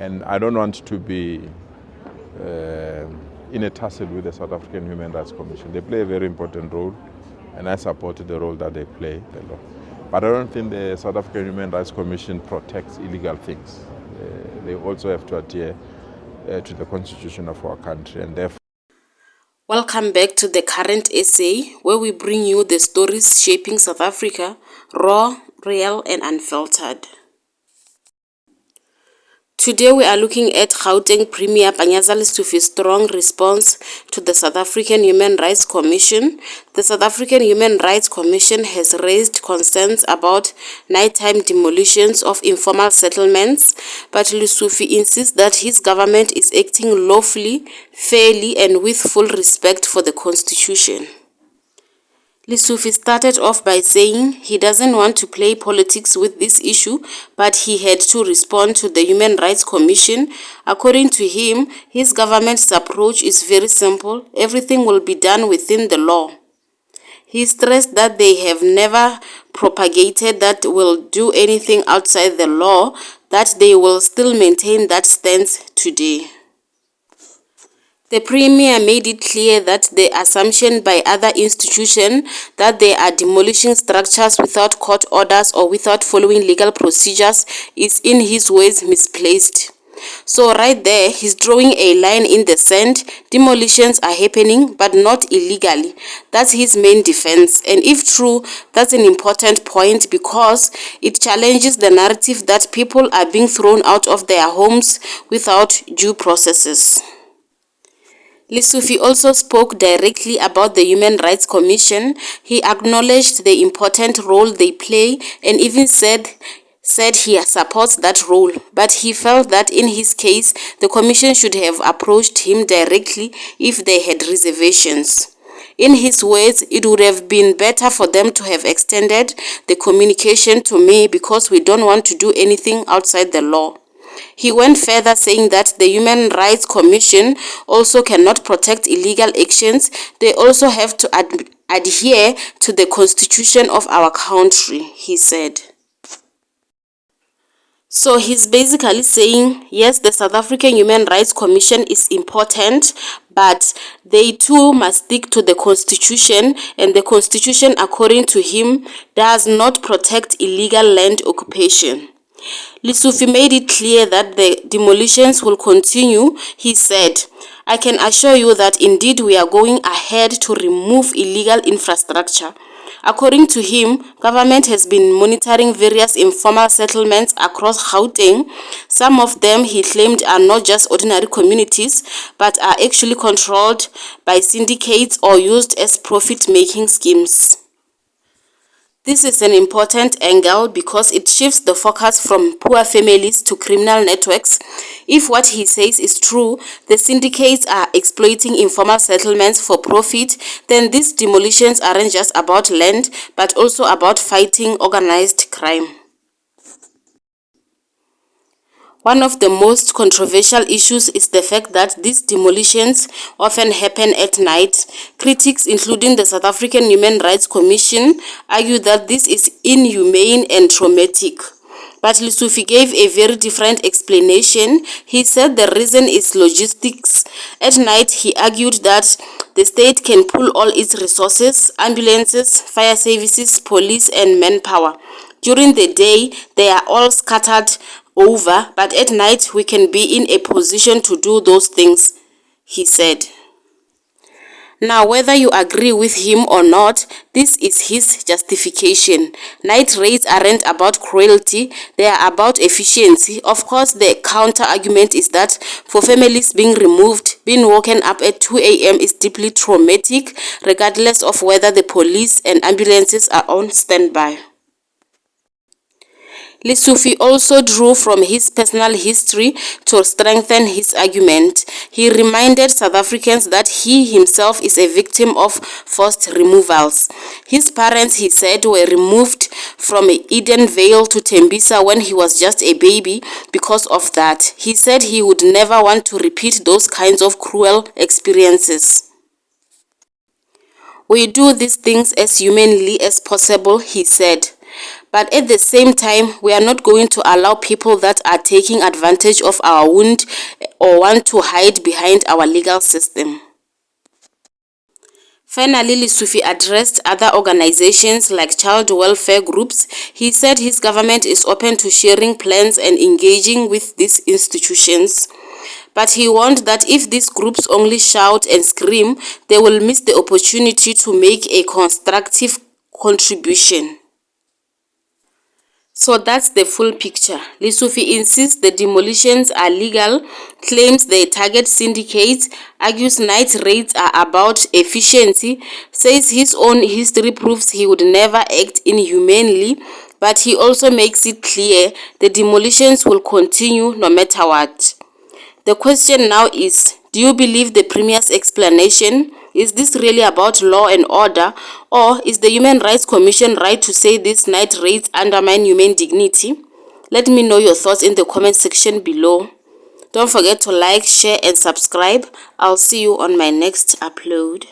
And I don't want to be in a tussle with the South African Human Rights Commission. They play a very important role, and I support the role that they play. But I don't think the South African Human Rights Commission protects illegal things. They also have to adhere to the constitution of our country, and therefore. Welcome back to the current essay, where we bring you the stories shaping South Africa, raw, real, and unfiltered. Today we are looking at Gauteng Premier Panyaza Lesufi's strong response to the South African Human Rights Commission. The South African Human Rights Commission has raised concerns about nighttime demolitions of informal settlements, but Lesufi insists that his government is acting lawfully, fairly, and with full respect for the Constitution. Lesufi started off by saying he doesn't want to play politics with this issue, but he had to respond to the Human Rights Commission. According to him, his government's approach is very simple. Everything will be done within the law. He stressed that they have never propagated that will do anything outside the law, that they will still maintain that stance today. The Premier made it clear that the assumption by other institutions that they are demolishing structures without court orders or without following legal procedures is, in his words, misplaced. So right there, he's drawing a line in the sand. Demolitions are happening, but not illegally. That's his main defense. And if true, that's an important point because it challenges the narrative that people are being thrown out of their homes without due processes. Lesufi also spoke directly about the Human Rights Commission. He acknowledged the important role they play and even said he supports that role, but he felt that in his case, the Commission should have approached him directly if they had reservations. In his words, it would have been better for them to have extended the communication to me because we don't want to do anything outside the law. He went further saying that the Human Rights Commission also cannot protect illegal actions. They also have to adhere to the constitution of our country, he said. So he's basically saying, yes, the South African Human Rights Commission is important, but they too must stick to the constitution, and the constitution, according to him, does not protect illegal land occupation. Lesufi made it clear that the demolitions will continue. He said, I can assure you that indeed we are going ahead to remove illegal infrastructure. According to him, government has been monitoring various informal settlements across Gauteng. Some of them, he claimed, are not just ordinary communities, but are actually controlled by syndicates or used as profit-making schemes. This is an important angle because it shifts the focus from poor families to criminal networks. If what he says is true, the syndicates are exploiting informal settlements for profit, then these demolitions aren't just about land, but also about fighting organized crime. One of the most controversial issues is the fact that these demolitions often happen at night. Critics, including the South African Human Rights Commission, argue that this is inhumane and traumatic. But Lesufi gave a very different explanation. He said the reason is logistics. At night, he argued that the state can pull all its resources, ambulances, fire services, police, and manpower. During the day, they are all scattered over, but at night we can be in a position to do those things, he said. Now, whether you agree with him or not, this is his justification. Night raids aren't about cruelty, they are about efficiency. Of course, the counter-argument is that for families being removed, being woken up at 2 a.m. is deeply traumatic, regardless of whether the police and ambulances are on standby. Lesufi also drew from his personal history to strengthen his argument. He reminded South Africans that he himself is a victim of forced removals. His parents, he said, were removed from Edenvale to Tembisa when he was just a baby because of that. He said he would never want to repeat those kinds of cruel experiences. We do these things as humanly as possible, he said. But at the same time, we are not going to allow people that are taking advantage of our wound or want to hide behind our legal system. Finally, Lesufi addressed other organizations like child welfare groups. He said his government is open to sharing plans and engaging with these institutions. But he warned that if these groups only shout and scream, they will miss the opportunity to make a constructive contribution. So that's the full picture. Lesufi insists the demolitions are legal, claims they target syndicates, argues night raids are about efficiency, says his own history proves he would never act inhumanely, but he also makes it clear the demolitions will continue no matter what. The question now is, do you believe the Premier's explanation? Is this really about law and order, or is the Human Rights Commission right to say these night raids undermine human dignity? Let me know your thoughts in the comment section below. Don't forget to like, share and subscribe. I'll see you on my next upload.